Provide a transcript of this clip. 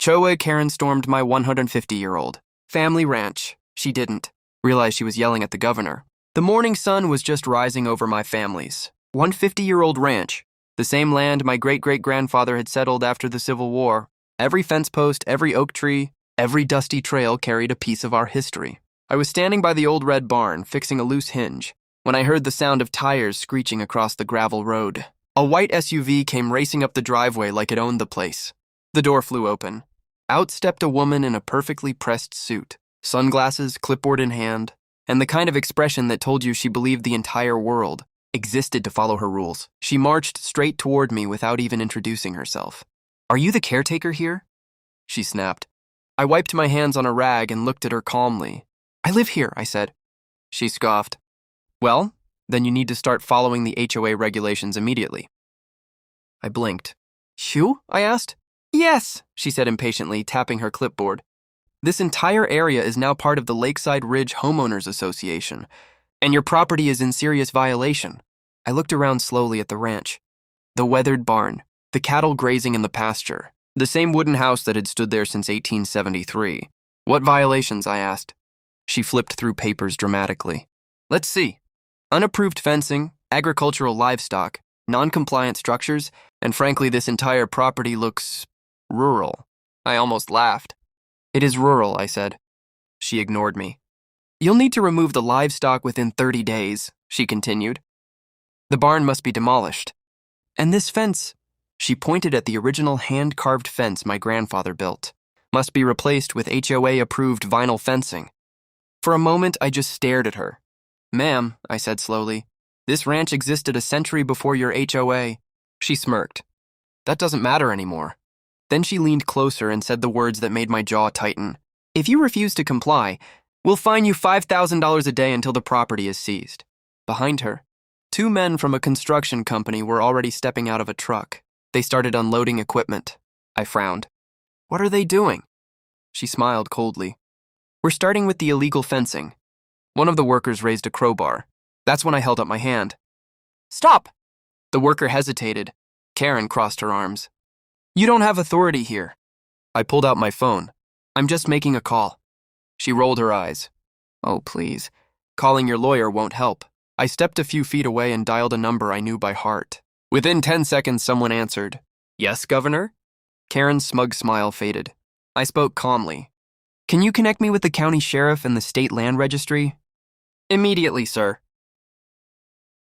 HOA Karen stormed my 150-year-old family ranch. She didn't realize she was yelling at the governor. The morning sun was just rising over my family's 150-year-old ranch, the same land my great-great-grandfather had settled after the Civil War. Every fence post, every oak tree, every dusty trail carried a piece of our history. I was standing by the old red barn, fixing a loose hinge, when I heard the sound of tires screeching across the gravel road. A white SUV came racing up the driveway like it owned the place. The door flew open. Out stepped a woman in a perfectly pressed suit, sunglasses, clipboard in hand, and the kind of expression that told you she believed the entire world existed to follow her rules. She marched straight toward me without even introducing herself. "Are you the caretaker here?" she snapped. I wiped my hands on a rag and looked at her calmly. "I live here," I said. She scoffed. "Well, then you need to start following the HOA regulations immediately." I blinked. "You?" I asked. "Yes," she said impatiently, tapping her clipboard. "This entire area is now part of the Lakeside Ridge Homeowners Association, and your property is in serious violation." I looked around slowly at the ranch. The weathered barn, the cattle grazing in the pasture, the same wooden house that had stood there since 1873. "What violations?" I asked. She flipped through papers dramatically. "Let's see. Unapproved fencing, agricultural livestock, non-compliant structures, and frankly, this entire property looks rural." I almost laughed. "It is rural," I said. She ignored me. "You'll need to remove the livestock within 30 days, she continued. "The barn must be demolished. And this fence," she pointed at the original hand-carved fence my grandfather built, "must be replaced with HOA-approved vinyl fencing." For a moment, I just stared at her. "Ma'am," I said slowly, "this ranch existed a century before your HOA. She smirked. "That doesn't matter anymore." Then she leaned closer and said the words that made my jaw tighten. "If you refuse to comply, we'll fine you $5,000 a day until the property is seized." Behind her, two men from a construction company were already stepping out of a truck. They started unloading equipment. I frowned. "What are they doing?" She smiled coldly. "We're starting with the illegal fencing." One of the workers raised a crowbar. That's when I held up my hand. "Stop!" The worker hesitated. Karen crossed her arms. "You don't have authority here." I pulled out my phone. "I'm just making a call." She rolled her eyes. "Oh, please. Calling your lawyer won't help." I stepped a few feet away and dialed a number I knew by heart. Within 10 seconds, someone answered. "Yes, Governor?" Karen's smug smile faded. I spoke calmly. "Can you connect me with the county sheriff and the state land registry?" "Immediately, sir."